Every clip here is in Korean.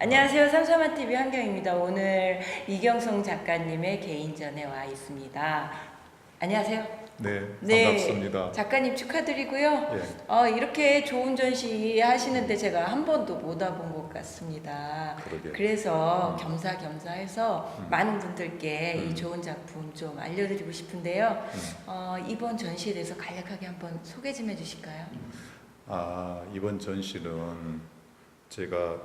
안녕하세요. 삼삼한TV 한경입니다. 오늘 이경성 작가님의 개인전에 와 있습니다. 안녕하세요. 네, 네, 반갑습니다. 작가님 축하드리고요. 예, 이렇게 좋은 전시 하시는데 제가 한 번도 못 와본 것 같습니다. 그러게요. 그래서 겸사겸사해서 많은 분들께 이 음. 좋은 작품 좀 알려드리고 싶은데요. 이번 전시에 대해서 간략하게 한번 소개 좀 해주실까요? 이번 전시는 제가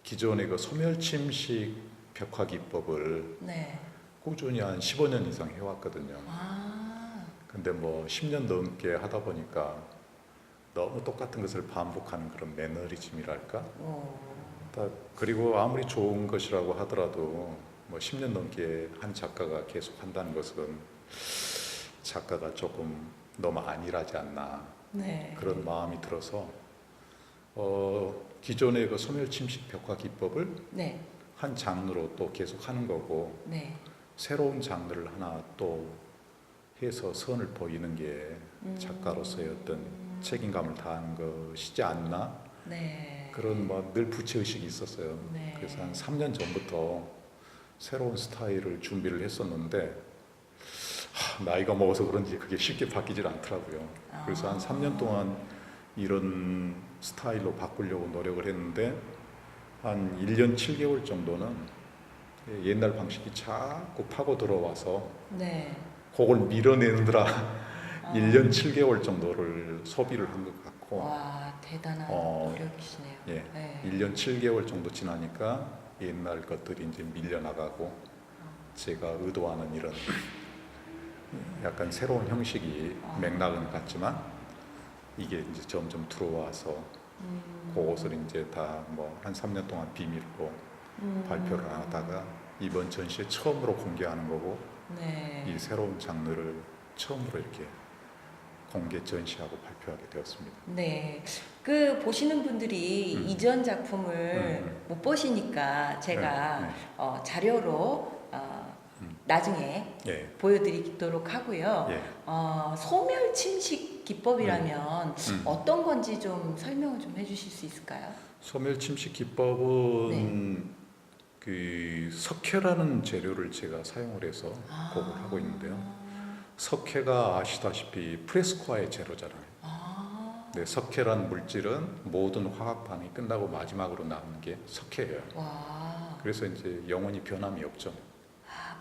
기존의 그 소멸침식 벽화 기법을 네. 꾸준히 한 15년 이상 해왔거든요. 아, 근데 뭐 10년 넘게 하다 보니까 너무 똑같은 것을 반복하는 그런 매너리즘이랄까? 오, 그리고 아무리 좋은 것이라고 하더라도 뭐 10년 넘게 한 작가가 계속 한다는 것은 작가가 조금 너무 안일하지 않나 네. 그런 마음이 들어서 기존의 그 소멸침식 벽화 기법을 네. 한 장르로 또 계속 하는 거고 네. 새로운 장르를 하나 또 해서 선을 보이는 게 작가로서의 어떤 책임감을 다하는 것이지 않나 네. 그런 뭐 늘 부채의식이 있었어요. 네. 그래서 한 3년 전부터 새로운 스타일을 준비를 했었는데 나이가 먹어서 그런지 그게 쉽게 바뀌질 않더라고요. 그래서 한 3년 동안 이런 스타일로 바꾸려고 노력을 했는데 한 1년 7개월 정도는 옛날 방식이 자꾸 파고 들어와서 네. 그걸 밀어내느라 아. 1년 7개월 정도를 소비를 한 것 같고 와, 대단한 어, 노력이시네요. 예, 네. 1년 7개월 정도 지나니까 옛날 것들이 이제 밀려나가고 제가 의도하는 이런 약간 새로운 형식이 맥락은 같지만 이게 이제 점점 들어와서 그것을 이제 다 뭐 한 3년 동안 비밀로 발표를 하다가 이번 전시에 처음으로 공개하는 거고 네. 이 새로운 장르를 처음으로 이렇게 공개 전시하고 발표하게 되었습니다. 네. 그 보시는 분들이 이전 작품을 못 보시니까 제가 네, 네. 자료로 나중에 예, 보여드리도록 하고요. 예. 소멸 침식 기법이라면 음. 어떤 건지 좀 설명을 좀 해주실 수 있을까요? 소멸침식 기법은 네. 그 석회라는 재료를 제가 사용을 해서 곡을 하고 있는데요. 석회가 아시다시피 프레스코아의 재료잖아요. 네, 석회란 물질은 모든 화학 반응이 끝나고 마지막으로 남는 게 석회예요. 와. 그래서 이제 영원히 변함이 없죠.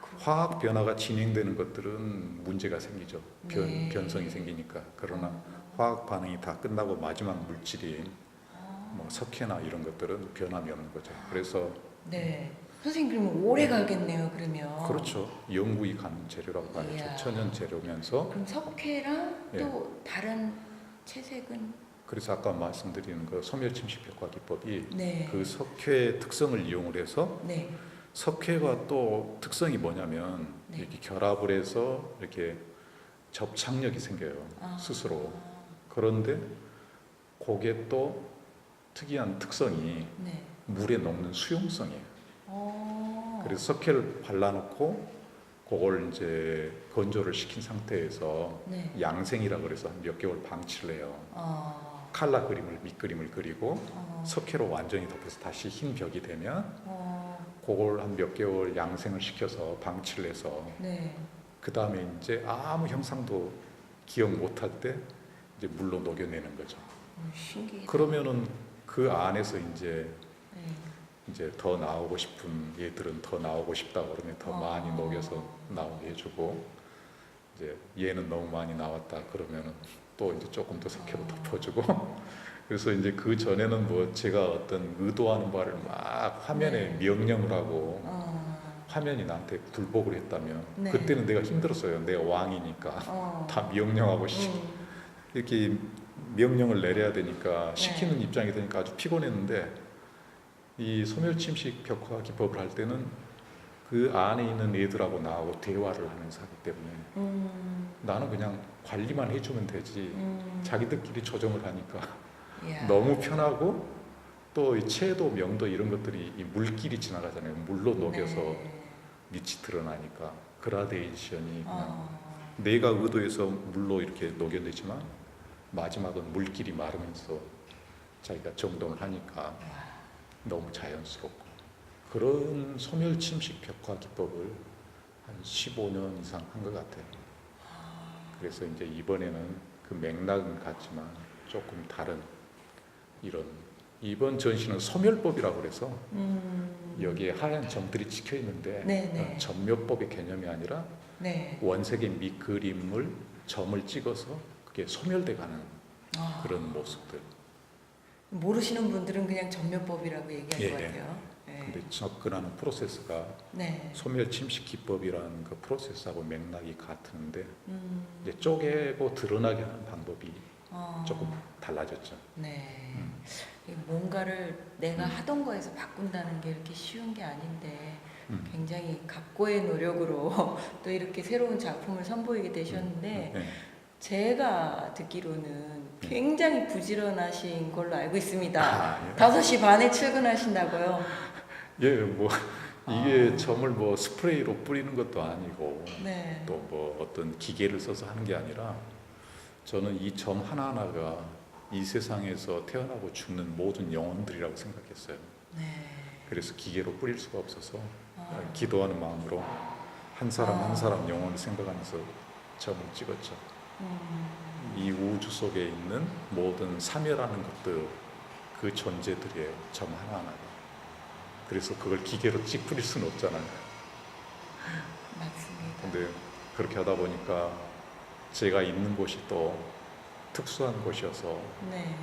그렇구나. 화학 변화가 진행되는 것들은 문제가 생기죠. 네. 변성이 생기니까. 그러나 화학 반응이 다 끝나고 마지막 물질이 뭐 석회나 이런 것들은 변함이 없는 거죠. 그래서 네. 선생님 그러면 오래 가겠네요. 그러면. 그렇죠. 영구히 가는 재료라고 봐야죠. 이야. 천연 재료면서 그럼 석회랑 예. 또 다른 채색은 그래서 아까 말씀드리는 그 소멸침식 벽화 기법이 네. 그 석회의 특성을 이용을 해서 네. 석회가 또 특성이 뭐냐면 네. 이렇게 결합을 해서 이렇게 접착력이 생겨요. 스스로. 그런데 그게 또 특이한 특성이 네. 물에 녹는 수용성이에요. 그래서 그래서 석회를 발라놓고 그걸 이제 건조를 시킨 상태에서 네. 양생이라 그래서 한 몇 개월 방치를 해요. 어, 칼라 그림을 밑그림을 그리고 어, 석회로 완전히 덮여서 다시 흰 벽이 되면 어, 그걸 한 몇 개월 양생을 시켜서 방치를 해서 네. 그 다음에 이제 아무 형상도 기억 못할 때 이제 물로 녹여내는 거죠. 신기해. 그러면은 그 안에서 이제 네. 더 나오고 싶은 얘들은 더 나오고 싶다 그러면 더 많이 녹여서 나오게 해주고 이제 얘는 너무 많이 나왔다 그러면은 또 이제 조금 더 석회로 덮어주고 그래서 이제 그 전에는 뭐 제가 어떤 의도하는 바를 막 화면에 네. 명령을 하고 어, 화면이 나한테 굴복을 했다면 네. 그때는 내가 힘들었어요. 내가 왕이니까 다 명령하고 이렇게 명령을 내려야 되니까 시키는 입장이 되니까 아주 피곤했는데 이 소멸침식 벽화 기법을 할 때는 그 안에 있는 애들하고 나하고 대화를 하면서 하기 때문에 나는 그냥 관리만 해주면 되지 자기들끼리 조정을 하니까 이야. 너무 편하고 또 이 채도 명도 이런 것들이 이 물끼리 지나가잖아요. 물로 녹여서 네. 밑이 드러나니까 그라데이션이 그냥 어, 내가 의도해서 물로 이렇게 녹여내지만 마지막은 물끼리 마르면서 자기가 정돈을 하니까 너무 자연스럽고 그런 소멸 침식 벽화 기법을 한 15년 이상 한 것 같아요. 그래서 이제 이번에는 그 맥락은 같지만 조금 다른 이런 이번 전시는 소멸법이라고 그래서 여기에 하얀 점들이 찍혀 있는데 네네. 점묘법의 개념이 아니라 네. 원색의 밑그림을 점을 찍어서 그게 소멸돼가는 그런 모습들. 모르시는 분들은 그냥 전묘법이라고 얘기할 예, 것 예. 같아요. 네. 근데 접근하는 프로세스가 네. 소멸 침식 기법이라는 그 프로세스하고 맥락이 같은데 이제 쪼개고 드러나게 하는 방법이 조금 달라졌죠. 네. 뭔가를 내가 하던 거에서 바꾼다는 게 이렇게 쉬운 게 아닌데 굉장히 각고의 노력으로 또 이렇게 새로운 작품을 선보이게 되셨는데 네. 제가 듣기로는 굉장히 부지런하신 걸로 알고 있습니다. 예. 5시 반에 출근하신다고요? 예, 뭐 이게 점을 뭐 스프레이로 뿌리는 것도 아니고 네. 또 뭐 어떤 기계를 써서 하는 게 아니라 저는 이 점 하나하나가 이 세상에서 태어나고 죽는 모든 영혼들이라고 생각했어요. 네. 그래서 기계로 뿌릴 수가 없어서 기도하는 마음으로 한 사람 한 사람 영혼을 생각하면서 점을 찍었죠. 이 우주 속에 있는 모든 사멸하는 것들 그 존재들의 점 하나하나가 그래서 그걸 기계로 뿌릴 수는 없잖아요. 맞습니다. 근데 그렇게 하다 보니까 제가 있는 곳이 또 특수한 곳이어서 네.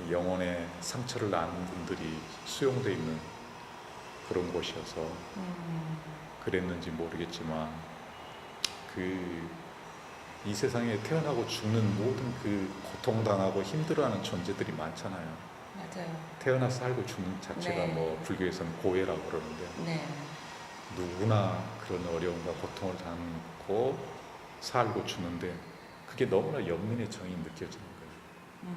이 영혼의 상처를 낳는 분들이 수용되어 있는 그런 곳이어서 그랬는지 모르겠지만 이 세상에 태어나고 죽는 모든 그 고통당하고 힘들어하는 존재들이 많잖아요. 맞아요. 태어나서 살고 죽는 자체가 네. 뭐 불교에서는 고해라고 그러는데 네. 누구나 그런 어려움과 고통을 당하고 살고 죽는데 그게 너무나 연민의 정이 느껴지는 거예요.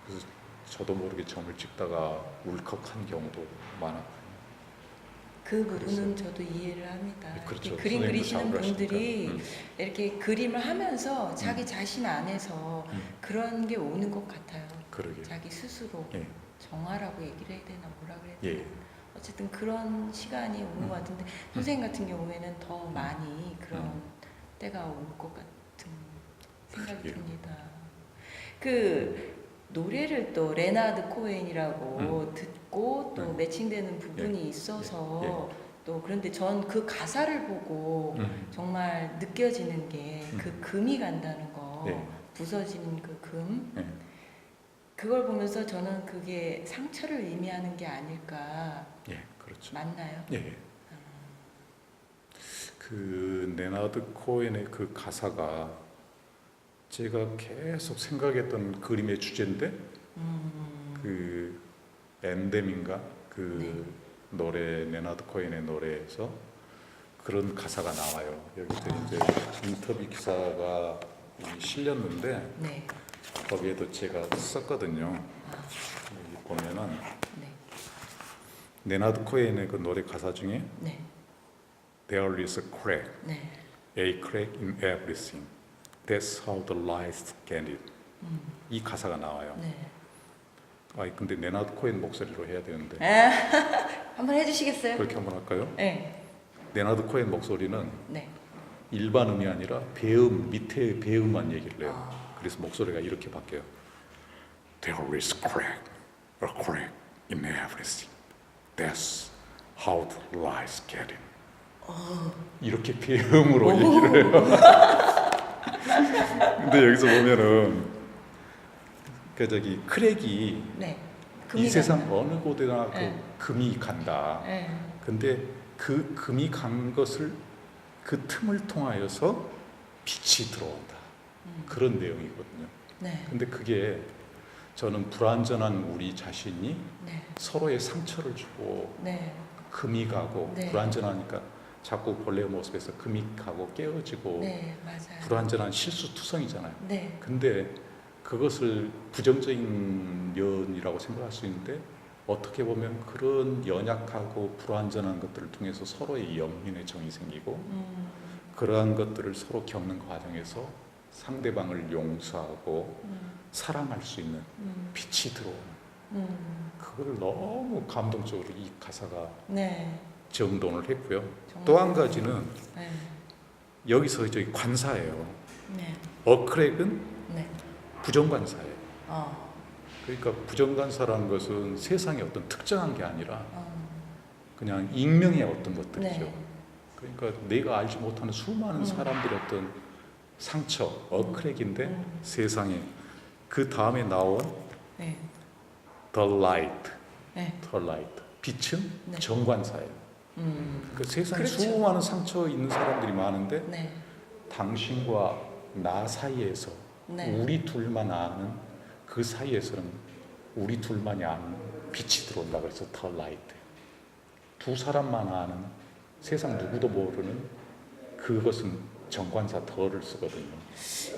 그래서 저도 모르게 점을 찍다가 울컥한 경우도 많았고요. 그 부분은 저도 이해를 합니다. 그렇죠. 이렇게 그림 선생님도 그리시는 작업을 분들이 하시니까. 이렇게 그림을 하면서 자기 자신 안에서 그런 게 오는 것 같아요. 그러게. 자기 스스로 예. 정화라고 얘기를 해야 되나 뭐라 그래야 예. 되나. 어쨌든 그런 시간이 오는 것 같은데 선생님 같은 경우에는 더 많이 그런 때가 올 것 같은 생각이 그러게요. 듭니다. 그 노래를 또 레나드 코헨이라고 듣고 또 매칭되는 부분이 있어서 또 그런데 전 그 가사를 보고 정말 느껴지는 게 그 금이 간다는 거 부서지는 그 금 그걸 보면서 저는 그게 상처를 의미하는 게 아닐까. 예, 그렇죠. 맞나요? 예. 그 레나드 코헨의 그 가사가 제가 계속 생각했던 그림의 주제인데 그 엔뎀인가 그 노래 레나드 코헨의 노래에서 그런 가사가 나와요. 여기서 이제 인터뷰 기사가 실렸는데 네. 거기에도 제가 썼거든요. 여기 보면은 네. 레나드 코헨의 그 노래 가사 중에 네. There is a crack, 네. a crack in everything. That's how the lies get it. 이 가사가 나와요. 네. 근데 레나드 코헨 목소리로 해야 되는데 한번 해주시겠어요? 그렇게 한번 할까요? 네. 레나드 코헨 목소리는 네. 일반 음이 아니라 배음 밑에 배음만 얘기를 해요. 그래서 목소리가 이렇게 바뀌어요. There is a crack in everything. That's how the lies get in. 이렇게 배음으로 얘기를 해요. 근데 여기서 보면은 그 저기 크랙이 네. 이 세상 어느 곳에나 그 금이 간다. 네. 근데 그 금이 간 것을 그 틈을 통하여서 빛이 들어온다. 그런 내용이거든요. 네. 근데 그게 저는 불완전한 우리 자신이 네. 서로의 상처를 주고 네. 금이 가고 네. 불완전하니까 자꾸 본래의 모습에서 금이 가고 깨어지고 네. 맞아요. 불완전한 실수투성이잖아요. 네. 근데 그것을 부정적인 면이라고 생각할 수 있는데 어떻게 보면 그런 연약하고 불완전한 것들을 통해서 서로의 연민의 정이 생기고 그러한 것들을 서로 겪는 과정에서 상대방을 용서하고 사랑할 수 있는 빛이 들어오는 그걸 너무 감동적으로 이 가사가 네. 정돈을 했고요. 정말. 또 한 가지는 네. 여기서 저기 관사예요. 네. 어크렉은 네. 부정관사예요. 어. 그러니까 부정관사라는 것은 세상의 어떤 특정한 게 아니라 어. 그냥 익명의 어떤 것들이죠. 네. 그러니까 내가 알지 못하는 수많은 사람들의 어떤 상처, 어크랙인데 세상에 그 다음에 나온 네. the light, 네. the light, 빛은 네. 정관사예요. 그 세상에 그렇죠. 수많은 상처 있는 사람들이 많은데 네. 당신과 나 사이에서 네. 우리 둘만 아는 그 사이에서는 우리 둘만이 아는 빛이 들어온다 그래서 the light. 두 사람만 아는 세상 누구도 모르는 그것은 정관사 더를 쓰거든요.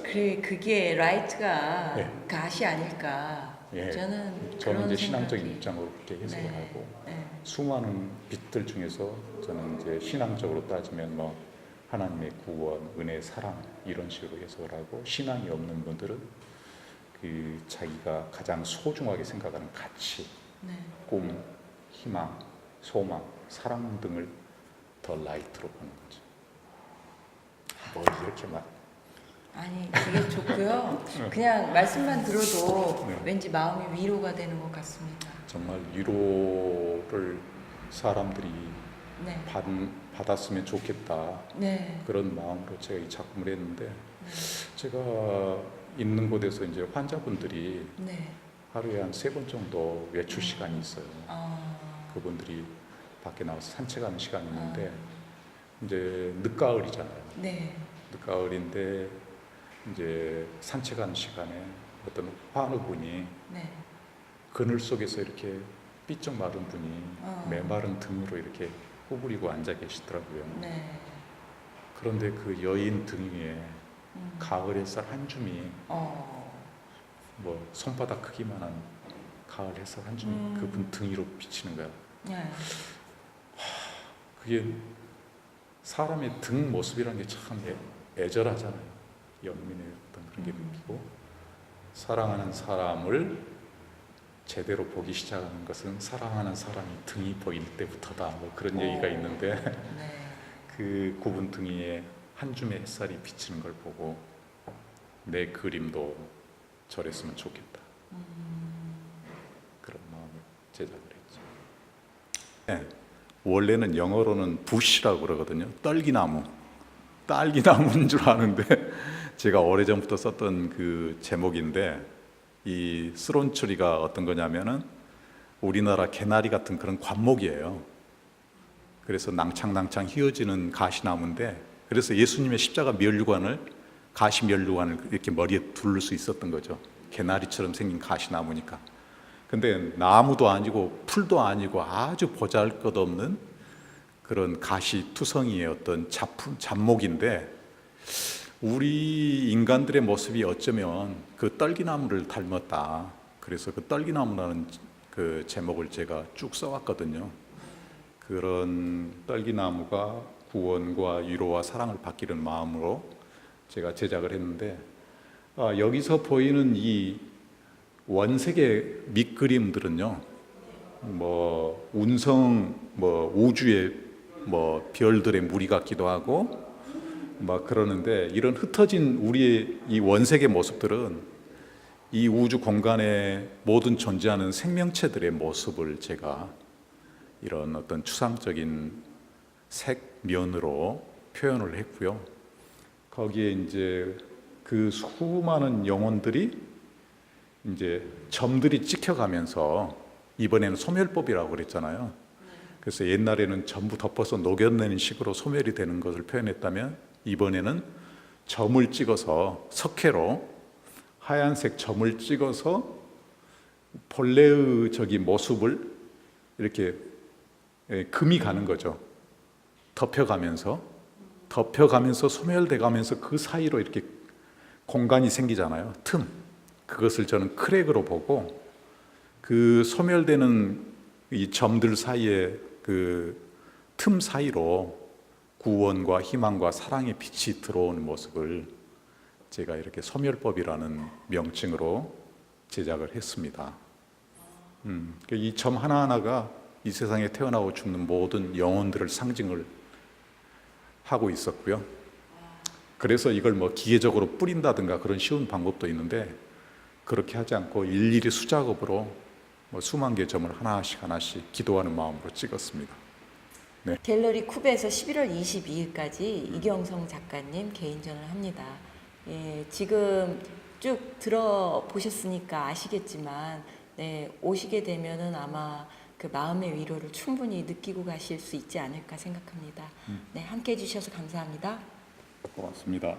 그래 그게 라이트가 네. 갓이 아닐까. 예. 저는 저는 그런 이제 신앙적인 생각이- 입장으로 그렇게 해석을 네. 하고 네. 수많은 빛들 중에서 저는 이제 신앙적으로 따지면 뭐 하나님의 구원, 은혜, 사랑 이런 식으로 해석을 하고 신앙이 없는 분들은 그 자기가 가장 소중하게 생각하는 가치, 네. 꿈, 희망, 소망, 사랑 등을 더 라이트로 보는 거죠. 뭐 이렇게 막 아니 되게 좋고요. 그냥 말씀만 들어도 네. 왠지 마음이 위로가 되는 것 같습니다. 정말 위로를 사람들이 네. 받았으면 좋겠다. 네. 그런 마음으로 제가 이 작품을 했는데 네. 제가 있는 곳에서 이제 환자분들이 네. 하루에 한 3번 정도 외출 시간이 있어요. 아. 그분들이 밖에 나와서 산책하는 시간이 있는데 이제 늦가을이잖아요. 네. 늦가을인데 이제 산책하는 시간에 어떤 환우분이 네. 그늘 속에서 이렇게 삐쩍 마른 분이 어. 메마른 등으로 이렇게 구부리고 앉아 계시더라고요. 네. 그런데 그 여인 등 위에 음. 가을 햇살 한 줌이 어. 뭐 손바닥 크기만한 가을 햇살 한 줌이 그분 등 위로 비치는 거야. 네. 그게 사람의 등 모습이라는 게 참 애절하잖아요. 영민의 어떤 그런 게 느끼고 사랑하는 사람을 제대로 보기 시작하는 것은 사랑하는 사람이 등이 보일 때부터다. 뭐 그런 얘기가 있는데 네. 그 구분 등 위에 한 줌의 햇살이 비치는 걸 보고 내 그림도 저랬으면 좋겠다. 그런 마음을 제작을 했죠. 네, 원래는 영어로는 부시라고 그러거든요. 떨기나무. 딸기나무인 줄 아는데 제가 오래전부터 썼던 그 제목인데 이 스론추리가 어떤 거냐면은 우리나라 개나리 같은 그런 관목이에요. 그래서 낭창낭창 휘어지는 가시나무인데 그래서 예수님의 십자가 면류관을 가시 면류관을 이렇게 머리에 둘을 수 있었던 거죠. 개나리처럼 생긴 가시나무니까. 근데 나무도 아니고 풀도 아니고 아주 보잘것없는 그런 가시 투성이의 어떤 잡목인데 우리 인간들의 모습이 어쩌면 그 떨기나무를 닮았다. 그래서 그 떨기나무라는 그 제목을 제가 쭉 써왔거든요. 그런 떨기나무가 구원과 위로와 사랑을 받기는 마음으로 제가 제작을 했는데 여기서 보이는 이 원색의 밑그림들은요, 뭐 운성, 뭐 우주의 뭐 별들의 무리 같기도 하고 막 그러는데 이런 흩어진 우리의 이 원색의 모습들은 이 우주 공간에 모든 존재하는 생명체들의 모습을 제가 이런 어떤 추상적인 색면으로 표현을 했고요. 거기에 이제 그 수많은 영혼들이 이제 점들이 찍혀가면서 이번에는 소멸법이라고 그랬잖아요. 그래서 옛날에는 전부 덮어서 녹여내는 식으로 소멸이 되는 것을 표현했다면 이번에는 점을 찍어서 석회로 하얀색 점을 찍어서 본래의 저기 모습을 이렇게 금이 가는 거죠. 덮여가면서 소멸돼가면서 그 사이로 이렇게 공간이 생기잖아요. 틈. 그것을 저는 크랙으로 보고 그 소멸되는 이 점들 사이에 그 틈 사이로 구원과 희망과 사랑의 빛이 들어오는 모습을 제가 이렇게 소멸법이라는 명칭으로 제작을 했습니다. 이 점 하나하나가 이 세상에 태어나고 죽는 모든 영혼들을 상징을 하고 있었고요. 그래서 이걸 뭐 기계적으로 뿌린다든가 그런 쉬운 방법도 있는데 그렇게 하지 않고 일일이 수작업으로 뭐 수만 개의 점을 하나씩 기도하는 마음으로 찍었습니다. 네. 갤러리 쿠베에서 11월 22일까지 이경성 작가님 개인전을 합니다. 예, 지금 쭉 들어보셨으니까 아시겠지만 네, 오시게 되면은 아마 그 마음의 위로를 충분히 느끼고 가실 수 있지 않을까 생각합니다. 네, 함께 해주셔서 감사합니다. 고맙습니다.